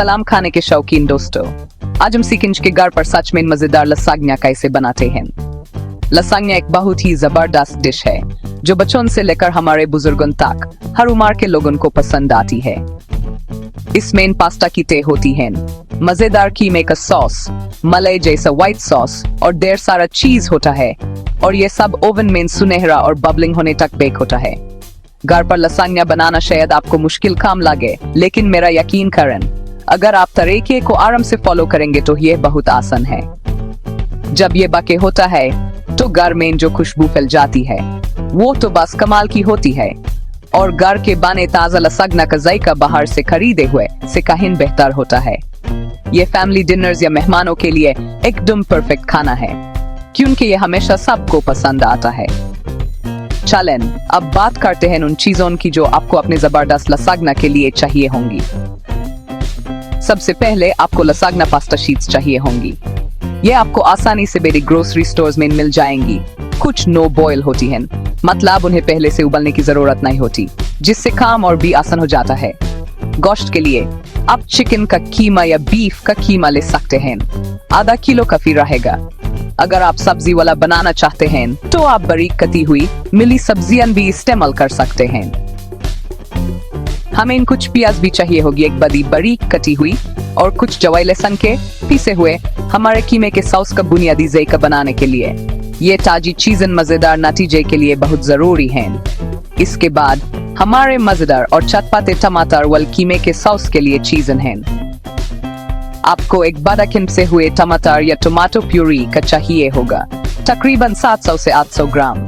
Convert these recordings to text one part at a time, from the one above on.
सलाम खाने के शौकीन दोस्तों, आज हम सीखेंगे कि घर पर सच में मजेदार लसाग्ना कैसे बनाते हैं। लसाग्ना एक बहुत ही जबरदस्त डिश है जो बच्चों से लेकर हमारे बुजुर्गों तक हर उम्र के लोगों को पसंद आती है। इसमें पास्ता की तय होती है, मजेदार कीमे का सॉस, मलाई जैसा व्हाइट सॉस और ढेर सारा चीज होता है और ये सब ओवन में सुनहरा और बबलिंग होने तक बेक होता है। घर पर लसाग्ना बनाना शायद आपको मुश्किल काम लगे, लेकिन मेरा यकीन करें, अगर आप तरीके को आराम से फॉलो करेंगे तो ये बहुत आसान है। जब ये बके होता है तो घर में जो खुशबू फैल जाती है वो तो बस कमाल की होती है, और घर के बने ताजा लसाग्ना का जायका बाहर से खरीदे हुए से कहीं बेहतर होता है। ये फैमिली डिनर्स या मेहमानों के लिए एकदम परफेक्ट खाना है, क्योंकि ये हमेशा सबको पसंद आता है। चलें अब बात करते हैं उन चीजों की जो आपको अपने जबरदस्त लसाग्ना के लिए चाहिए होंगी। सबसे पहले आपको लसाग्ना पास्ता शीट्स चाहिए होंगी। ये आपको आसानी से बड़ी ग्रोसरी स्टोर्स में मिल जाएंगी। कुछ नो बॉयल होती हैं, मतलब उन्हें पहले से उबलने की जरूरत नहीं होती, जिससे काम और भी आसान हो जाता है। गोश्त के लिए आप चिकन का कीमा या बीफ का कीमा ले सकते हैं, आधा किलो काफी रहेगा। अगर आप सब्जी वाला बनाना चाहते हैं तो आप बारीक कटी हुई मिली सब्जियां भी इस्तेमाल कर सकते हैं। हमें कुछ प्याज भी चाहिए होगी, एक बड़ी बारीक कटी हुई, और कुछ जवाई लहसुन के पीसे हुए हमारे कीमे के सॉस का बुनियादी जायका बनाने के लिए। ये ताजी चीजें मजेदार नतीजे के लिए बहुत जरूरी हैं। इसके बाद हमारे मजेदार और चटपटे टमाटर वाले कीमे के सॉस के लिए चीजें हैं। आपको एक बड़ा किस्म हुए टमाटर या टमाटो प्यूरी का चाहिए होगा, तकरीबन 700 से 800 ग्राम,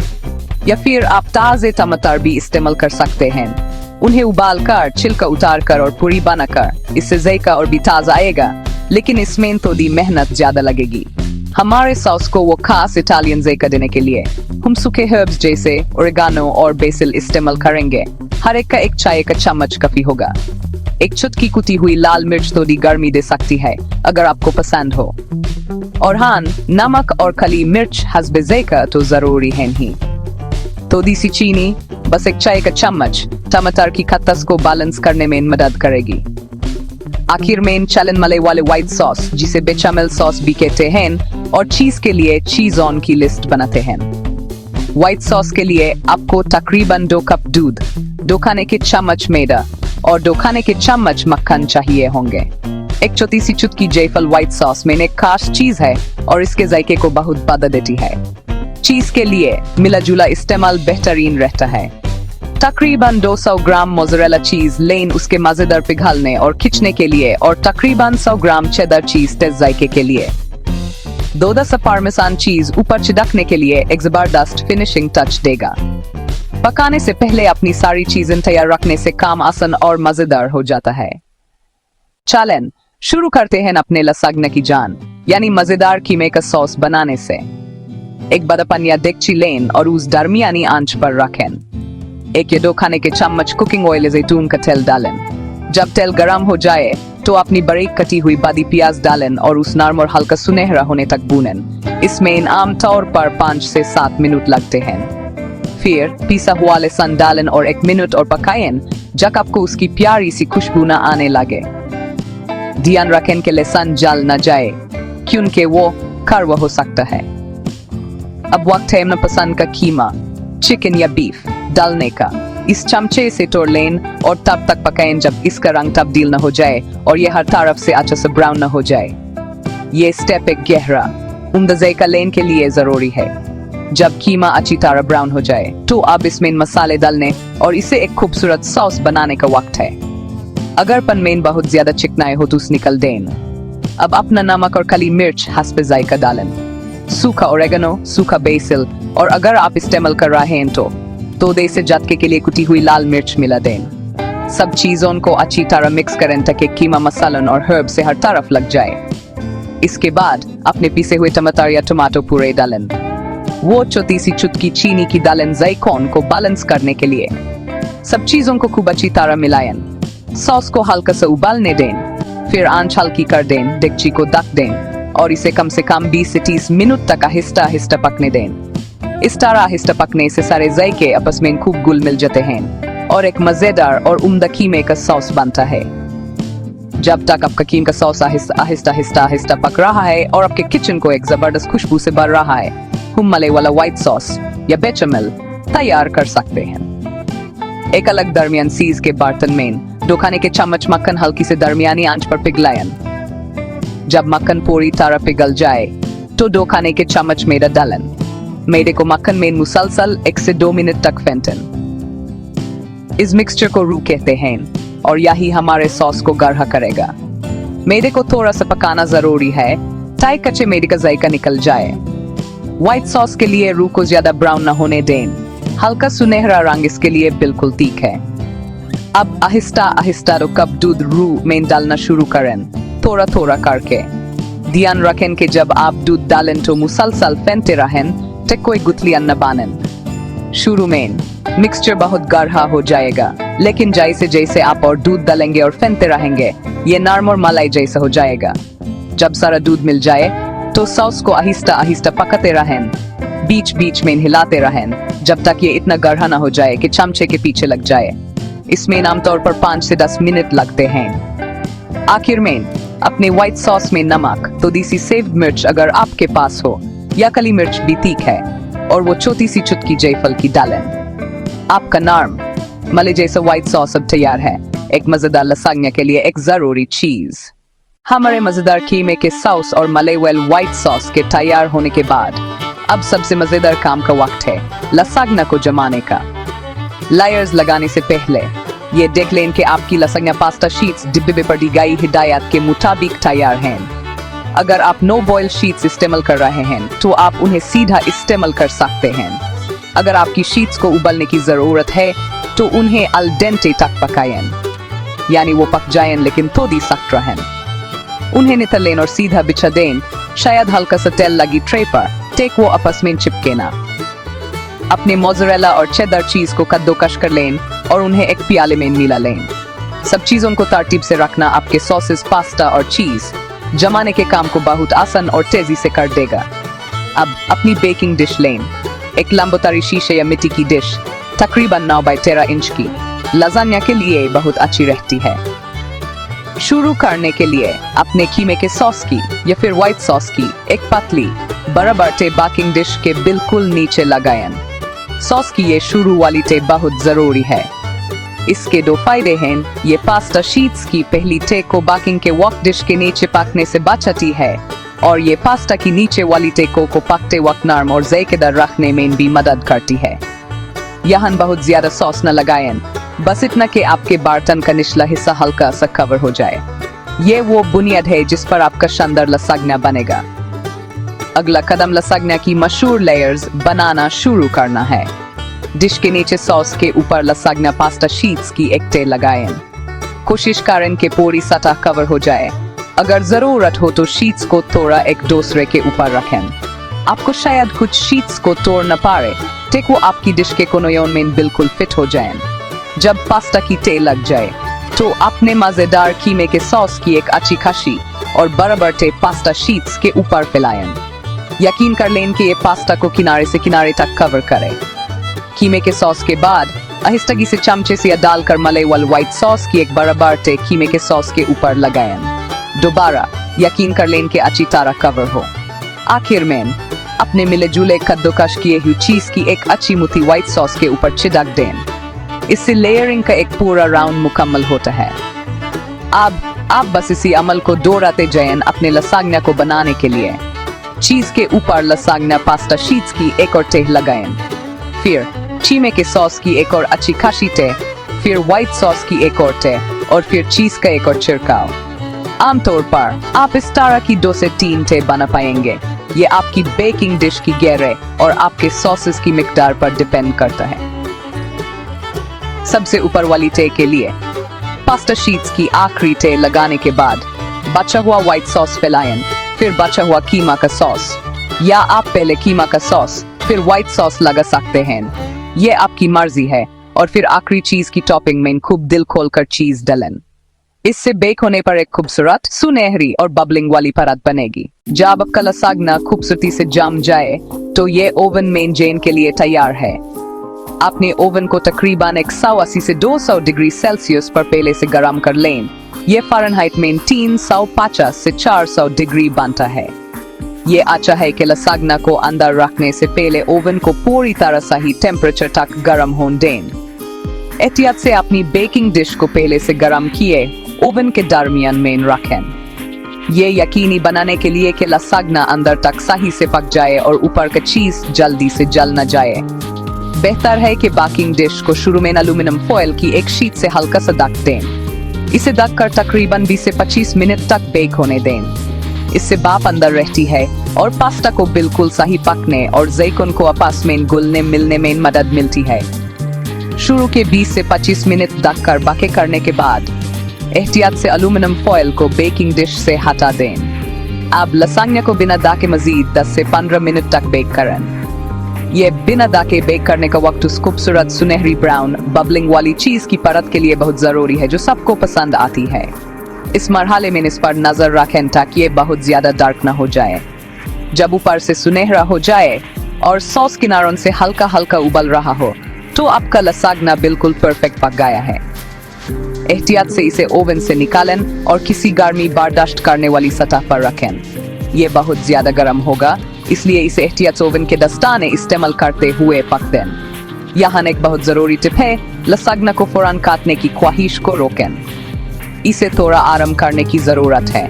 या फिर आप ताजे टमाटर भी इस्तेमाल कर सकते हैं। उन्हें उबालकर, छिलका उतारकर और पूरी बनाकर, इससे जायका और भी ताजा आएगा, लेकिन इसमें तो दी मेहनत ज्यादा लगेगी। हमारे सॉस को वो खास इटालियन जायका देने के लिए हम सूखे हर्ब्स जैसे ओरेगानो और बेसिल इस्तेमाल करेंगे। हर एक का एक चाय का चम्मच काफी होगा। एक चुटकी कुटी हुई लाल मिर्च तो दी गर्मी दे सकती है अगर आपको पसंद हो, और हाँ, नमक और खली मिर्च हस्बे जायका तो जरूरी है ही। तो देसी चीनी बस एक चाय का चम्मच टमाटर की खट्टास को बैलेंस करने में मदद करेगी। आखिर में चलन मले वाले व्हाइट सॉस, जिसे बेचामेल सॉस भी कहते हैं, और चीज के लिए चीज ऑन की लिस्ट बनाते हैं। व्हाइट सॉस के लिए आपको तकरीबन 2 कप दूध, 2 खाने के चम्मच मैदा और 2 खाने के चम्मच मक्खन चाहिए होंगे। एक छोटी सी चुटकी जायफल व्हाइट सॉस में एक खास चीज है और इसके जायके को बहुत बढ़ा देती है। चीज के लिए मिला जुला इस्तेमाल बेहतरीन रहता है। तकरीबन 200 ग्राम मोज़रेला चीज लेन उसके मजेदार पिघलने और खींचने के लिए, और तकरीबन 100 ग्राम चेडर चीज तेज जायके के लिए। 2 पार्मेसान चीज ऊपर छिड़कने के लिए एक जबरदस्त फिनिशिंग टच देगा। पकाने से पहले अपनी सारी चीजें तैयार रखने से काम आसान और मजेदार हो जाता है। चलें शुरू करते हैं अपने लसाग्ना की जान, यानी मजेदार कीमे का सॉस बनाने से। एक बड़ा पन या डेगची लें और उस दरमियानी आंच पर रखें। 1 या 2 खाने के चम्मच कुकिंग ऑयल जैतून का तेल डालें। जब तेल गर्म हो जाए तो अपनी बारीक कटी हुई बड़ी प्याज डालें और उस नरम और हल्का सुनहरा होने तक भूनें। इसमें आमतौर पर 5 से 7 मिनट लगते हैं। फिर पिसा हुआ लहसुन डालें और 1 मिनट और पकाएं जब आपको उसकी प्यारी सी खुशबू न आने लगे। ध्यान रखें कि लहसुन जल न जाए, क्योंकि वो कड़वा हो सकता है। अब वक्त है अपना पसंद का कीमा, चिकन या बीफ डालने का। इस चमचे से तोड़ लें और तब तक पकाएं जब इसका रंग तब्दील न हो जाए और ये हर तरफ से अच्छा से ब्राउन न हो जाए। ये स्टेप एक गहरा उम्दा जायका लेने के लिए जरूरी है। जब कीमा अच्छी तरह ब्राउन हो जाए तो अब इसमें मसाले डालने और इसे एक खूबसूरत सॉस बनाने का वक्त है। अगर पनमेन बहुत ज्यादा चिकनाए हो तो उसे निकल दें। अब अपना नमक और काली मिर्च हस्बे जायका डालें, सूखा ओरेगानो, सूखा बेसिल, और अगर आप इस्तेमाल कर रहे हैं तो देसी जायके के लिए कुटी हुई लाल मिर्च मिला दें। सब चीजों को अच्छी तरह मिक्स करें ताकि कीमा मसालन और हर्ब से हर तरफ लग जाए। इसके बाद अपने पीसे हुए टमाटर या टमाटो पूरे डालें। वो छोटी सी चुटकी चीनी की डालें जायकों को बैलेंस करने के लिए। सब चीजों को खूब अच्छी तरह मिलाएं। सॉस को हल्का सा उबालने दें, फिर आंच हल्की कर दें, डेगची को ढक दें और इसे कम से कम 20 से 30 मिनट तक आहिस्ता आहिस्ता पकने दें। इस तरह आहिस्ता पकने से सारे जायके आपस में खूब घुल मिल जाते हैं और एक मजेदार और उम्दा कीमे का सॉस बनता है। जब तक आपका कीम का सॉस आहिस्ता आहिस्ता आहिस्ता आहिस्ता पक रहा है और आपके किचन को एक जबरदस्त खुशबू से भर रहा है, हम मले वाला व्हाइट सॉस या बेचामेल तैयार कर सकते हैं। एक अलग दरमियान सीज के बर्तन में 2 खाने के चम्मच मक्खन हल्की से दरमियानी आंच पर पिघलाएं। जब मक्खन पूरी तरह पिघल जाए तो 2 खाने के चम्मच मैदा डालें। मैदे को मक्खन में मुसलसल 1 से 2 मिनट तक फेंटें। इस मिक्सचर को रू कहते हैं और यही हमारे सॉस को गाढ़ा करेगा। मैदे को थोड़ा सा पकाना जरूरी है ताकि कच्चे मैदे का जायका निकल जाए। व्हाइट सॉस के लिए रू को ज्यादा ब्राउन न होने दें, हल्का सुनहरा रंग इसके लिए बिल्कुल ठीक है। अब आहिस्ता आहिस्ता 2 कप दूध रू में डालना शुरू करें, थोड़ा थोड़ा करके। ध्यान रखें कि जब आप दूध डालें तो मुसलसल फेंटते रहें तक कोई गुठलियां न बनें। शुरू में मिक्सचर बहुत गाढ़ा हो जाएगा, लेकिन जैसे जैसे आप और दूध डालेंगे और फेंटते रहेंगे ये नरम और मलाई जैसा हो जाएगा। जब सारा दूध मिल जाए तो सॉस को आहिस्ता आहिस्ता पकाते रहें, बीच बीच में हिलाते रहें जब तक ये इतना गाढ़ा ना हो जाए कि चमचे के पीछे लग जाए। इसमें आमतौर पर 5 से 10 मिनट लगते हैं। आखिर में अपने व्हाइट सॉस में नमक, तो देसी सेव्ड मिर्च अगर आपके पास हो, या काली मिर्च भी ठीक है, और वो छोटी सी चुटकी जायफल की डालें। आपका नरम मले जैसा व्हाइट सॉस अब तैयार है। एक मजेदार लसाग्ना के लिए एक जरूरी चीज, हमारे मजेदार कीमे के सॉस और मले वेल व्हाइट सॉस के तैयार होने के बाद अब सबसे मजेदार काम का वक्त है, लसाग्ना को जमाने का। लेयर्स लगाने से पहले ये देख लें कि आपकी लसाग्ना पास्ता शीट्स डिब्बे पर दी गई हिदायत के मुताबिक तैयार हैं। अगर आप नो बॉयल शीट्स इस्तेमाल कर रहे हैं तो आप उन्हें सीधा इस्तेमाल कर सकते हैं। अगर आपकी शीट्स को उबलने की जरूरत है तो उन्हें अल डेंटे तक पकाएं, यानी वो पक जाएं लेकिन थोड़ी सख्त रहें। उन्हें नितल लें और सीधा बिछा दें, शायद हल्का सा तेल लगी ट्रे पर, टेक वो आपस में चिपके ना। अपने मोज़रेला और चेडर चीज को कद्दूकस कर लें और उन्हें एक प्याले में मिला लें। सब चीजों को तरतीब से रखना आपके सॉसेस, पास्ता और चीज जमाने के काम को बहुत आसान और तेजी से कर देगा। अब अपनी बेकिंग डिश लें। एक लंबोतारी शीशे या मिट्टी की डिश तकरीबन 9 बाय 13 इंच की लजान्या के लिए बहुत अच्छी रहती है। शुरू करने के लिए अपने कीमे के सॉस की या फिर व्हाइट सॉस की एक पतली बराबर टे बेकिंग डिश के बिल्कुल नीचे लगाएं। सॉस की ये शुरू वाली टे बहुत जरूरी है। इसके 2 फायदे हैं। ये पास्ता शीट्स की पहली टे को बेकिंग के वक्त डिश के नीचे पकने से बचाती है और ये पास्ता की नीचे वाली टे को पकते वक्त नरम और जायकेदार रखने में भी मदद करती है। यहाँ बहुत ज्यादा सॉस न लगाएं, बस इतना कि आपके बर्तन का निचला हिस्सा हल्का सा कवर हो जाए। ये वो बुनियाद है जिस पर आपका शानदार लसाग्ना बनेगा। अगला कदम लसाग्ना की मशहूर लेयर्स बनाना शुरू करना है। डिश के नीचे सॉस के ऊपर लसाग्ना पास्ता शीट्स की एक टे लगाएं। कोशिश करें कि पूरी सतह कवर हो जाए। अगर जरूरत हो तो शीट्स को थोड़ा एक दूसरे के ऊपर रखें। आपको शायद कुछ शीट्स को तोड़ना पड़े, टेक वो आपकी डिश के कोनों में बिल्कुल फिट हो जाएं। जब पास्ता की टे लग जाए तो अपने मजेदार कीमे के सॉस की एक अच्छी खासी और बराबर टे पास्ता शीट्स के ऊपर फैलाएं। यकीन कर लें कि ये पास्ता को किनारे से किनारे तक कवर करे। कीमे के सॉस के बाद आहिस्ता से चमचे से डालकर मले वाले व्हाइट सॉस की एक बराबर टे कीमे के सॉस के ऊपर लगाएं। दोबारा यकीन कर लें कि अच्छी तरह कवर हो। आखिर में अपने मिले जुले कद्दूकस किए हुए चीज की एक अच्छी मुट्ठी व्हाइट सॉस के ऊपर छिड़क दें। इससे लेयरिंग का एक पूरा राउंड मुकम्मल होता है। अब आप बस इसी अमल को दोहराते जाएं अपने लसाग्ना को बनाने के लिए। चीज के ऊपर लसाग्ना पास्ता शीट्स की एक और टेह लगाएं, फिर कीमे के सॉस की एक और अच्छी खासी टेह, फिर व्हाइट सॉस की एक और टेह और फिर चीज का एक और छिड़काव। आमतौर पर आप इस तरह की 2 से 3 टेह बना पाएंगे। ये आपकी बेकिंग डिश की गहराई और आपके सॉसेस की मिकदार पर डिपेंड करता है। सबसे ऊपर वाली टे के लिए पास्ता शीट्स की आखिरी टे लगाने के बाद बचा हुआ व्हाइट सॉस फैलाएं, फिर बचा हुआ कीमा का सॉस, या आप पहले कीमा का सॉस फिर व्हाइट सॉस लगा सकते हैं। ये आपकी मर्जी है। और फिर आखिरी चीज की टॉपिंग में खूब दिल खोलकर चीज डालें। इससे बेक होने पर एक खूबसूरत सुनहरी और बबलिंग वाली परत बनेगी। जब आपका लसाग्ना खूबसूरती से जम जाए तो ये ओवन में जैन के लिए तैयार है। आपने ओवन को तकरीबन 180 से 200 डिग्री सेल्सियस पर पहले से गर्म कर लें ये फ़ारेनहाइट में 350 से 400 डिग्री बनता है। ये अच्छा है कि लसाग्ना को अंदर रखने से पहले ओवन को पूरी तरह सही टेम्परेचर तक गर्म होने दें। एहतियात से अपनी बेकिंग डिश को पहले से गर्म किए ओवन के दरमियान में रखें। ये यकीनी बनाने के लिए कि लसाग्ना अंदर तक सही से पक जाए और ऊपर का चीज जल्दी से जल न जाए। बेहतर है कि बेकिंग डिश को शुरू में एल्यूमिनियम फॉयल की एक शीट से हल्का सा ढक दें। इसे ढककर तकरीबन 20 से 25 मिनट तक बेक होने दें। इससे भाप अंदर रहती है और पास्ता को बिल्कुल सही पकने और जैतून को आपस में घुलने मिलने में मदद मिलती है। शुरू के 20 से 25 मिनट ढककर बेक करने के बाद एहतियात से एल्यूमिनियम फॉयल को बेकिंग डिश से हटा दें। अब लसाग्ना को बिना ढके मजीद 10 से 15 मिनट तक बेक करें। ये बिना ढके बेक करने का वक्त उस खूबसूरत सुनहरी ब्राउन बबलिंग वाली चीज की परत के लिए बहुत जरूरी है जो सबको पसंद आती है। इस मरहले में इस पर नजर रखें ताकि ये बहुत ज्यादा डार्क न हो जाए। जब ऊपर से सुनहरा हो जाए और सॉस किनारों से हल्का हल्का उबल रहा हो तो आपका लसाग्ना बिल्कुल परफेक्ट पक गया है। एहतियात से इसे ओवन से निकालें और किसी गर्मी बर्दाश्त करने वाली सतह पर रखें। ये बहुत ज्यादा गर्म होगा, इसलिए इसे एहतियात से ओवन के दस्ताने इस्तेमाल करते हुए पक दें। यहाँ एक बहुत जरूरी टिप है, लसाग्ना को फौरन काटने की ख्वाहिश को रोकें। इसे थोड़ा आराम करने की जरूरत है।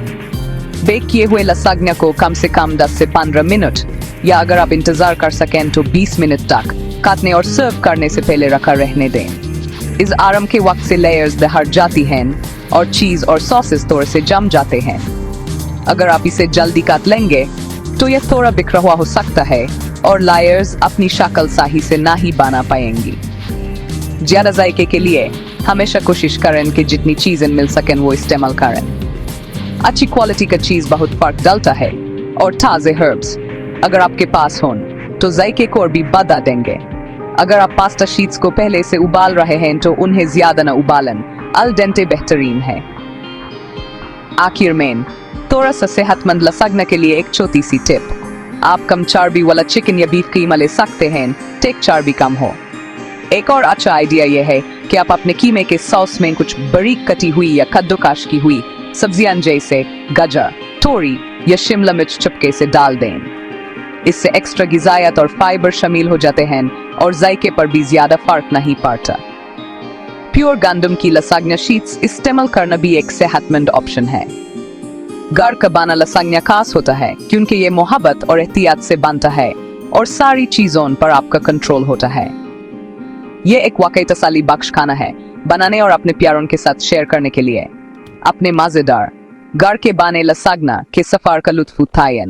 बेक किए हुए लसाग्ना को कम से कम 10 से 15 मिनट या अगर आप इंतजार कर सकें तो 20 मिनट तक काटने और सर्व करने से पहले रखा रहने दें। इस आराम के वक्त से लेयर्स हट जाती हैं और चीज और सॉसेस थोड़े से जम जाते हैं। अगर आप इसे जल्दी काट लेंगे तो यह थोड़ा बिखरा हुआ हो सकता है और लेयर्स अपनी शक्ल सही से ना ही बना पाएंगी। ज्यादा जायके के लिए हमेशा कोशिश करें कि जितनी चीजें मिल सकें वो इस्तेमाल करें। अच्छी क्वालिटी का चीज बहुत फर्क डालता है और ताजे हर्ब्स अगर आपके पास हों तो जायके को और भी बढ़ा देंगे। अगर आप पास्ता शीट्स को पहले से उबाल रहे हैं तो उन्हें ज्यादा न उबालें, अल डेंटे बेहतरीन है। आखिर में थोड़ा सा सेहतमंद लसाग्ना के लिए एक छोटी सी टिप, आप कम चर्बी वाला चिकन या बीफ कीमा ले सकते हैं टेक चर्बी कम हो। एक और अच्छा आइडिया यह है कि आप अपने कीमे के सॉस में कुछ बारीक कटी हुई या कद्दूकस की हुई सब्जियां जैसे गाजर, तोरी या शिमला मिर्च चुपके से डाल दें। इससे एक्स्ट्रा गिजायत और फाइबर शामिल हो जाते हैं और जायके पर भी ज्यादा फर्क नहीं पड़ता। प्योर गंदम की लसाग्ना शीट्स इस्तेमाल करना भी एक सेहतमंद ऑप्शन है। घर का बना लसाग्ना खास होता है क्योंकि ये मोहब्बत और एहतियात से बनता है और सारी चीजों पर आपका कंट्रोल होता है। ये एक वाकई तसल्ली बख्श खाना है बनाने और अपने प्यारों के साथ शेयर करने के लिए। अपने मजेदार घर के बने लसाग्ना के सफर का लुत्फ उठाएं।